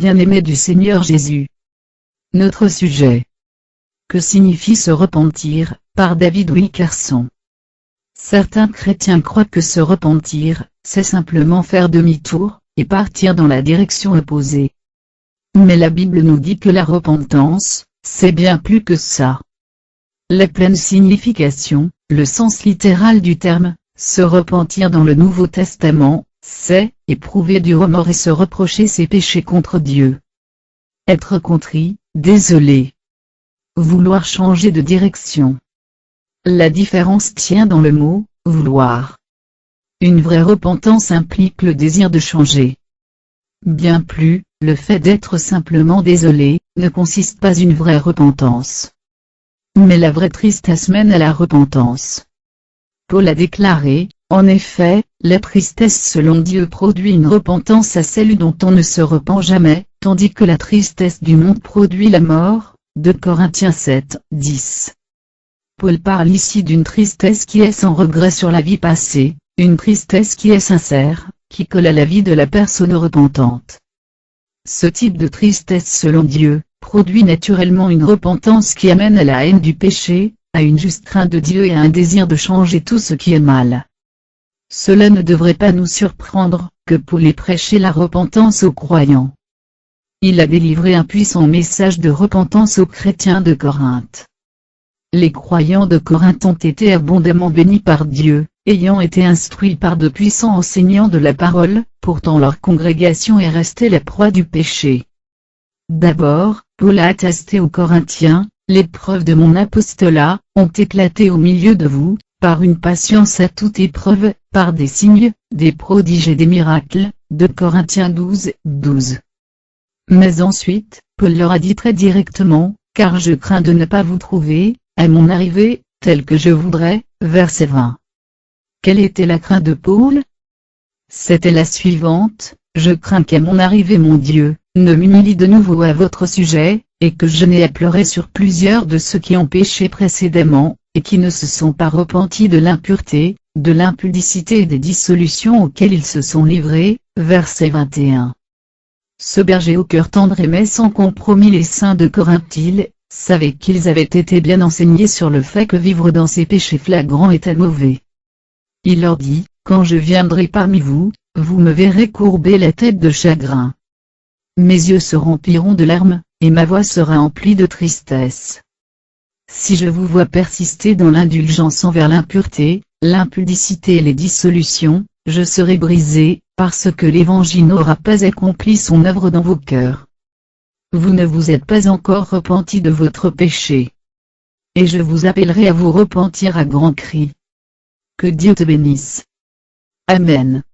bien-aimés du Seigneur Jésus. Notre sujet. Que signifie se repentir, par David Wilkerson. Certains chrétiens croient que se repentir, c'est simplement faire demi-tour, et partir dans la direction opposée. Mais la Bible nous dit que la repentance, c'est bien plus que ça. La pleine signification, le sens littéral du terme, se repentir dans le Nouveau Testament, c'est éprouver du remords et se reprocher ses péchés contre Dieu. Être contrit, désolé. Vouloir changer de direction. La différence tient dans le mot « vouloir ». Une vraie repentance implique le désir de changer. Bien plus, le fait d'être simplement désolé, ne consiste pas une vraie repentance. Mais la vraie tristesse mène à la repentance. Paul a déclaré, en effet, la tristesse selon Dieu produit une repentance à celle dont on ne se repent jamais, tandis que la tristesse du monde produit la mort. 2 Corinthiens 7, 10. Paul parle ici d'une tristesse qui est sans regret sur la vie passée, une tristesse qui est sincère, qui colle à la vie de la personne repentante. Ce type de tristesse selon Dieu, produit naturellement une repentance qui amène à la haine du péché, à une juste crainte de Dieu et à un désir de changer tout ce qui est mal. Cela ne devrait pas nous surprendre, que Paul ait prêché la repentance aux croyants. Il a délivré un puissant message de repentance aux chrétiens de Corinthe. Les croyants de Corinthe ont été abondamment bénis par Dieu, ayant été instruits par de puissants enseignants de la parole, pourtant leur congrégation est restée la proie du péché. D'abord, Paul a attesté aux Corinthiens, les preuves de mon apostolat, ont éclaté au milieu de vous, par une patience à toute épreuve, par des signes, des prodiges et des miracles, 2 Corinthiens 12, 12. Mais ensuite, Paul leur a dit très directement, car je crains de ne pas vous trouver, à mon arrivée, tel que je voudrais, verset 20. Quelle était la crainte de Paul? C'était la suivante, je crains qu'à mon arrivée mon Dieu, ne m'humilie de nouveau à votre sujet, et que je n'ai à pleurer sur plusieurs de ceux qui ont péché précédemment, et qui ne se sont pas repentis de l'impureté, de l'impudicité et des dissolutions auxquelles ils se sont livrés, verset 21. Ce berger au cœur tendre aimait sans compromis les saints de Corinthe. Il savait qu'ils avaient été bien enseignés sur le fait que vivre dans ces péchés flagrants était mauvais. Il leur dit, quand je viendrai parmi vous, vous me verrez courber la tête de chagrin. Mes yeux se rempliront de larmes, et ma voix sera emplie de tristesse. Si je vous vois persister dans l'indulgence envers l'impureté, l'impudicité et les dissolutions, je serai brisé, parce que l'Évangile n'aura pas accompli son œuvre dans vos cœurs. Vous ne vous êtes pas encore repentis de votre péché. Et je vous appellerai à vous repentir à grands cris. Que Dieu te bénisse. Amen.